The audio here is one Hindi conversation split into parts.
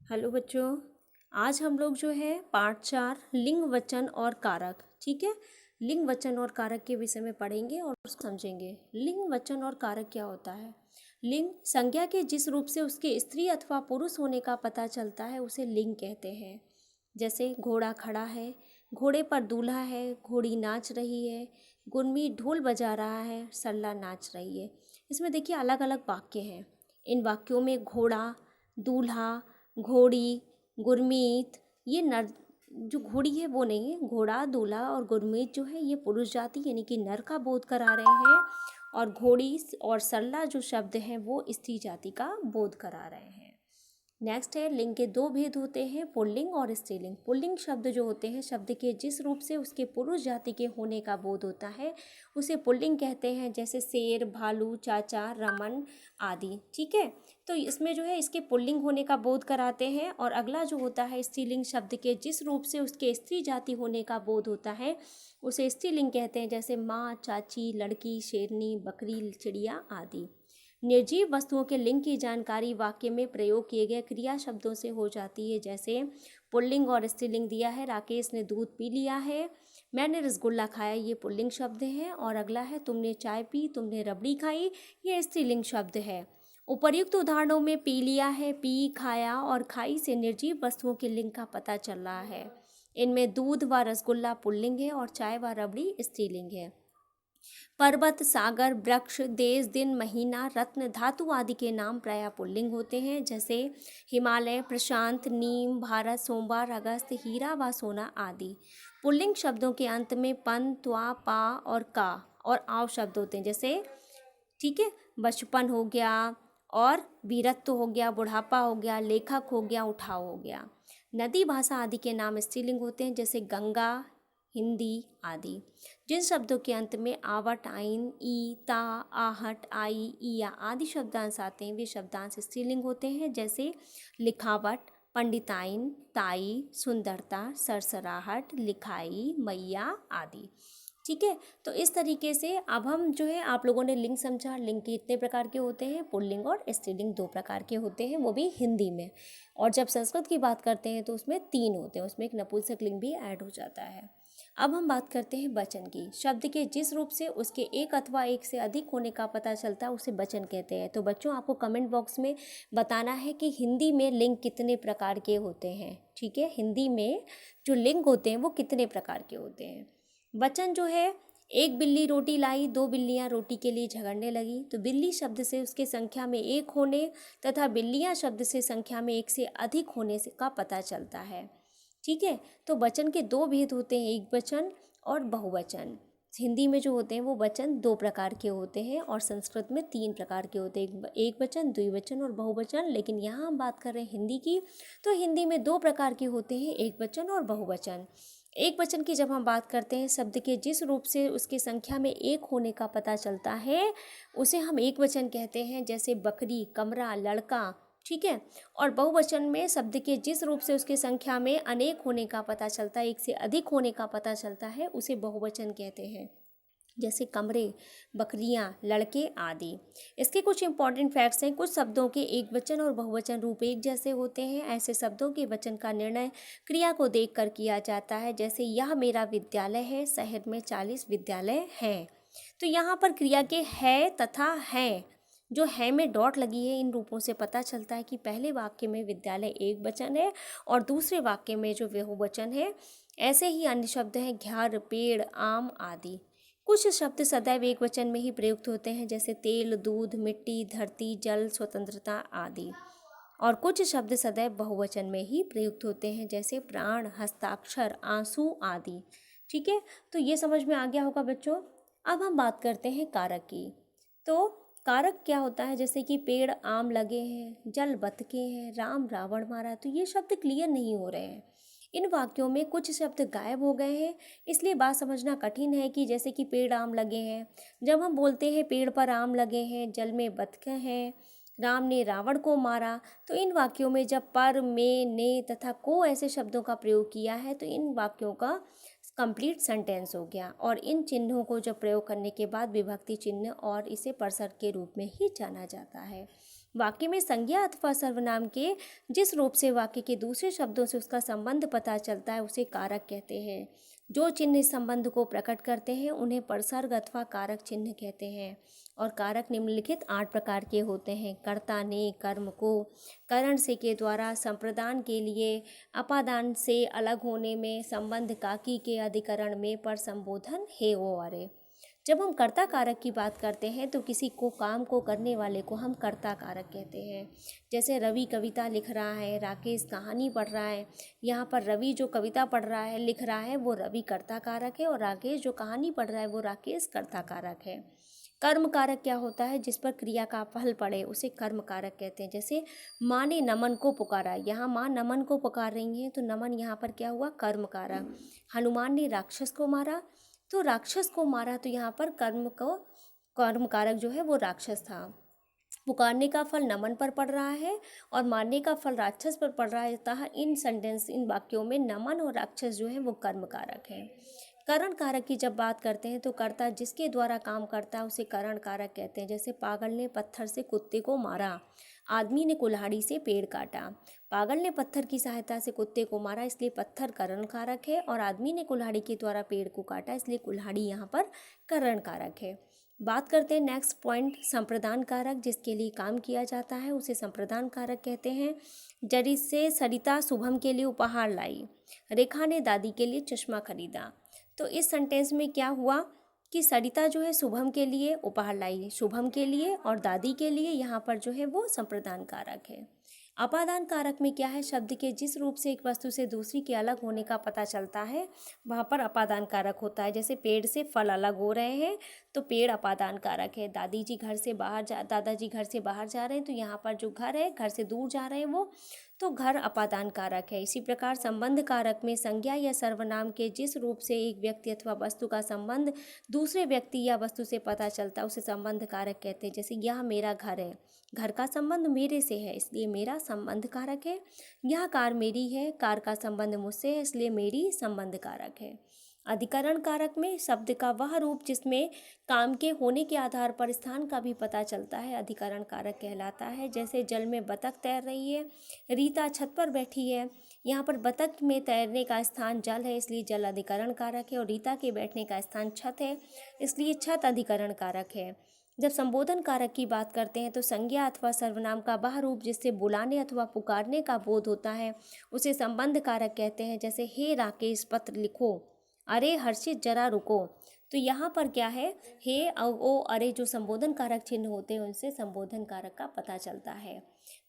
हेलो बच्चों। आज हम लोग जो है पार्ट 4 लिंग वचन और कारक, ठीक है, लिंग वचन और कारक के विषय में पढ़ेंगे और उसको समझेंगे। लिंग वचन और कारक क्या होता है? लिंग संज्ञा के जिस रूप से उसके स्त्री अथवा पुरुष होने का पता चलता है उसे लिंग कहते हैं। जैसे घोड़ा खड़ा है, घोड़े पर दूल्हा है, घोड़ी नाच रही है, गुरमी ढोल बजा रहा है, सरला नाच रही है। इसमें देखिए अलग अलग वाक्य हैं। इन वाक्यों में घोड़ा, दूल्हा, घोड़ी, गुरमीत, ये नर जो घोड़ी है वो नहीं है, घोड़ा, दूल्हा और गुरमीत जो है ये पुरुष जाति यानी कि नर का बोध करा रहे हैं, और घोड़ी और सरला जो शब्द हैं वो स्त्री जाति का बोध करा रहे हैं। नेक्स्ट है, लिंग के दो भेद होते हैं, पुल्लिंग और स्त्रीलिंग। पुल्लिंग शब्द जो होते हैं, शब्द के जिस रूप से उसके पुरुष जाति के होने का बोध होता है उसे पुल्लिंग कहते हैं। जैसे शेर, भालू, चाचा, रमन आदि, ठीक है। तो इसमें जो है इसके पुल्लिंग होने का बोध कराते हैं। और अगला जो होता है स्त्रीलिंग, शब्द के जिस रूप से उसके स्त्री जाति होने का बोध होता है उसे स्त्रीलिंग कहते हैं। जैसे माँ, चाची, लड़की, शेरनी, बकरी, चिड़िया आदि। निर्जीव वस्तुओं के लिंग की जानकारी वाक्य में प्रयोग किए गए क्रिया शब्दों से हो जाती है। जैसे पुल्लिंग और स्त्रीलिंग दिया है, राकेश ने दूध पी लिया है, मैंने रसगुल्ला खाया, ये पुल्लिंग शब्द है। और अगला है, तुमने चाय पी, तुमने रबड़ी खाई, ये स्त्रीलिंग शब्द है। उपर्युक्त उदाहरणों में पी लिया है, पी, खाया और खाई से निर्जीव वस्तुओं के लिंग का पता चल रहा है। इनमें दूध व रसगुल्ला पुल्लिंग है और चाय व रबड़ी स्त्रीलिंग है। पर्वत, सागर, वृक्ष, देश, दिन, महीना, रत्न, धातु आदि के नाम प्रायः पुल्लिंग होते हैं। जैसे हिमालय, प्रशांत, नीम, भारत, सोमवार, अगस्त, हीरा व सोना आदि। पुल्लिंग शब्दों के अंत में पन, त्वा, पा और का और आव शब्द होते हैं। जैसे, ठीक है, बचपन हो गया और वीरत्व हो गया, बुढ़ापा हो गया, लेखक हो गया, उठाव हो गया। नदी, भाषा आदि के नाम स्त्रीलिंग होते हैं। जैसे गंगा, हिंदी आदि। जिन शब्दों के अंत में आवट, आइन, ई, ता, आहट, आई, ईया आदि शब्दांश आते हैं वे शब्दांश स्त्रीलिंग होते हैं। जैसे लिखावट, पंडिताइन, ताई, सुंदरता, सरसराहट, लिखाई, मैया आदि, ठीक है। तो इस तरीके से अब हम जो है, आप लोगों ने लिंग समझा। लिंग कितने प्रकार के होते हैं? पुल्लिंग और स्त्रीलिंग दो प्रकार के होते हैं, वो भी हिंदी में। और जब संस्कृत की बात करते हैं तो उसमें 3 होते हैं, उसमें एक नपुंसक लिंग भी ऐड हो जाता है। अब हम बात करते हैं वचन की। शब्द के जिस रूप से उसके एक अथवा एक से अधिक होने का पता चलता है उसे वचन कहते हैं। तो बच्चों, आपको कमेंट बॉक्स में बताना है कि हिंदी में लिंग कितने प्रकार के होते हैं, ठीक है। हिंदी में जो लिंग होते हैं वो कितने प्रकार के होते हैं। वचन जो है, एक बिल्ली रोटी लाई, 2 बिल्लियां रोटी के लिए झगड़ने लगी। तो बिल्ली शब्द से उसके संख्या में एक होने तथा बिल्लियां शब्द से संख्या में एक से अधिक होने से का पता चलता है, ठीक है। तो वचन के 2 भेद होते हैं, एक वचन और बहुवचन। हिंदी में जो होते हैं वो वचन 2 प्रकार के होते हैं और संस्कृत में 3 प्रकार के होते हैं, एक वचन, द्विवचन और बहुवचन। लेकिन यहाँ हम बात कर रहे हैं हिंदी की, तो हिंदी में 2 प्रकार के होते हैं, एक वचन और बहुवचन। एक वचन की जब हम बात करते हैं, शब्द के जिस रूप से उसकी संख्या में एक होने का पता चलता है उसे हम एक वचन कहते हैं। जैसे बकरी, कमरा, लड़का, ठीक है। और बहुवचन में शब्द के जिस रूप से उसकी संख्या में अनेक होने का पता चलता है, एक से अधिक होने का पता चलता है, उसे बहुवचन कहते हैं। जैसे कमरे, बकरियां, लड़के आदि। इसके कुछ इंपॉर्टेंट फैक्ट्स हैं। कुछ शब्दों के एक वचन और बहुवचन रूप एक जैसे होते हैं। ऐसे शब्दों के वचन का निर्णय क्रिया को देखकर किया जाता है। जैसे यह मेरा विद्यालय है, शहर में 40 विद्यालय हैं। तो यहाँ पर क्रिया के है तथा हैं, जो है में डॉट लगी है, इन रूपों से पता चलता है कि पहले वाक्य में विद्यालय एक वचन है और दूसरे वाक्य में जो बहुवचन है। ऐसे ही अन्य शब्द हैं घर, पेड़, आम आदि। कुछ शब्द सदैव एक वचन में ही प्रयुक्त होते हैं। जैसे तेल, दूध, मिट्टी, धरती, जल, स्वतंत्रता आदि। और कुछ शब्द सदैव बहुवचन में ही प्रयुक्त होते हैं। जैसे प्राण, हस्ताक्षर, आंसू आदि, ठीक है। तो ये समझ में आ गया होगा बच्चों। अब हम बात करते हैं कारक की। तो कारक क्या होता है? जैसे कि पेड़ आम लगे हैं, जल बतके हैं, राम रावण मारा। तो ये शब्द क्लियर नहीं हो रहे हैं। इन वाक्यों में कुछ शब्द गायब हो गए हैं, इसलिए बात समझना कठिन है। कि जैसे कि पेड़ आम लगे हैं, जब हम बोलते हैं पेड़ पर आम लगे हैं, जल में बतखे हैं, राम ने रावण को मारा, तो इन वाक्यों में जब पर, में, ने तथा को ऐसे शब्दों का प्रयोग किया है तो इन वाक्यों का कंप्लीट सेंटेंस हो गया। और इन चिन्हों को जब प्रयोग करने के बाद विभक्ति चिन्ह और इसे परसर के रूप में ही जाना जाता है। वाक्य में संज्ञा अथवा सर्वनाम के जिस रूप से वाक्य के दूसरे शब्दों से उसका संबंध पता चलता है उसे कारक कहते हैं। जो चिन्ह इस संबंध को प्रकट करते हैं उन्हें परसर्ग अथवा कारक चिन्ह कहते हैं। और कारक निम्नलिखित 8 प्रकार के होते हैं। कर्ता ने कर्म को करण से के द्वारा, संप्रदान के लिए, अपादान से अलग होने में, संबंध काकी के अधिकरण में, पर संबोधन हे ओ अरे। जब हम कर्ता कारक की बात करते हैं तो किसी को काम को करने वाले को हम कर्ता कारक कहते हैं। जैसे रवि कविता लिख रहा है, राकेश कहानी पढ़ रहा है। यहाँ पर रवि जो कविता पढ़ रहा है, लिख रहा है, वो रवि कर्ता कारक है और राकेश जो कहानी पढ़ रहा है वो राकेश कर्ता कारक है। कर्म कारक क्या होता है? जिस पर क्रिया का फल पड़े उसे कर्म कारक कहते हैं। जैसे माँ ने नमन को पुकारा, यहाँ माँ नमन को पुकार रही हैं तो नमन यहाँ पर क्या हुआ? कर्म कारक। हनुमान ने राक्षस को मारा, तो राक्षस को मारा तो यहाँ पर कर्म कारक जो है वो राक्षस था। पुकारने का फल नमन पर पड़ रहा है और मारने का फल राक्षस पर पड़ रहा है। अतः इन वाक्यों में नमन और राक्षस जो है वो कर्म कारक है। करण कारक की जब बात करते हैं तो कर्ता जिसके द्वारा काम करता है उसे करण कारक कहते हैं। जैसे पागल ने पत्थर से कुत्ते को मारा, आदमी ने कुल्हाड़ी से पेड़ काटा। पागल ने पत्थर की सहायता से कुत्ते को मारा इसलिए पत्थर करण कारक है, और आदमी ने कुल्हाड़ी के द्वारा पेड़ को काटा इसलिए कुल्हाड़ी यहाँ पर करण कारक है। बात करते हैं नेक्स्ट पॉइंट, संप्रदान कारक। जिसके लिए काम किया जाता है उसे संप्रदान कारक कहते हैं। जैसे सरिता शुभम के लिए उपहार लाई, रेखा ने दादी के लिए चश्मा खरीदा। तो इस सेंटेंस में क्या हुआ कि सरिता जो है शुभम के लिए उपहार लाई, शुभम के लिए और दादी के लिए, यहाँ पर जो है वो संप्रदान कारक है। अपादान कारक में क्या है? शब्द के जिस रूप से एक वस्तु से दूसरी के अलग होने का पता चलता है वहाँ पर अपादान कारक होता है। जैसे पेड़ से फल अलग हो रहे हैं तो पेड़ अपादान कारक है। दादाजी घर से बाहर जा रहे हैं तो यहाँ पर जो घर है, घर से दूर जा रहे हैं वो, तो घर अपादान कारक है। इसी प्रकार संबंध कारक में संज्ञा या सर्वनाम के जिस रूप से एक व्यक्ति अथवा वस्तु का संबंध दूसरे व्यक्ति या वस्तु से पता चलता है उसे संबंध कारक कहते हैं। जैसे यह मेरा घर है, घर का संबंध मेरे से है इसलिए मेरा संबंध कारक है। यह कार मेरी है, कार का संबंध मुझसे है इसलिए मेरी संबंध कारक है। अधिकरण कारक में शब्द का वह रूप जिसमें काम के होने के आधार पर स्थान का भी पता चलता है अधिकरण कारक कहलाता है। जैसे जल में बतख तैर रही है, रीता छत पर बैठी है। यहाँ पर बतख में तैरने का स्थान जल है इसलिए जल अधिकरण कारक है, और रीता के बैठने का स्थान छत है इसलिए छत अधिकरण कारक है। जब संबोधन कारक की बात करते हैं तो संज्ञा अथवा सर्वनाम का वह रूप जिससे बुलाने अथवा पुकारने का बोध होता है उसे संबंध कारक कहते हैं। जैसे हे राकेश पत्र लिखो, अरे हर्षित जरा रुको। तो यहाँ पर क्या है? हे ओ अरे जो संबोधन कारक चिन्ह होते हैं उनसे संबोधन कारक का पता चलता है।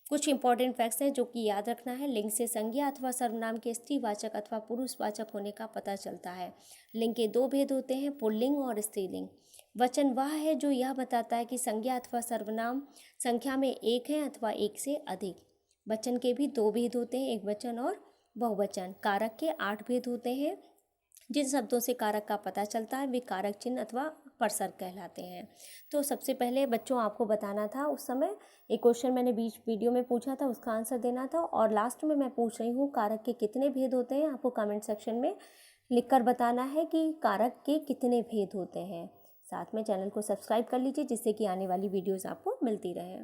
कुछ इंपॉर्टेंट फैक्ट्स हैं जो कि याद रखना है। लिंग से संज्ञा अथवा सर्वनाम के स्त्रीवाचक अथवा पुरुषवाचक होने का पता चलता है। लिंग के 2 भेद होते हैं, पुल्लिंग और स्त्रीलिंग। वचन वह है जो यह बताता है कि संज्ञा अथवा सर्वनाम संख्या में एक है अथवा एक से अधिक। वचन के भी 2 भेद होते हैं, एक वचन और बहुवचन। कारक के 8 भेद होते हैं। जिन शब्दों से कारक का पता चलता है वे कारक चिन्ह अथवा परसर्ग कहलाते हैं। तो सबसे पहले बच्चों आपको बताना था, उस समय एक क्वेश्चन मैंने बीच वीडियो में पूछा था, उसका आंसर देना था। और लास्ट में मैं पूछ रही हूँ कारक के कितने भेद होते हैं, आपको कमेंट सेक्शन में लिखकर बताना है कि कारक के कितने भेद होते हैं। साथ में चैनल को सब्सक्राइब कर लीजिए जिससे कि आने वाली वीडियोज़ आपको मिलती रहे।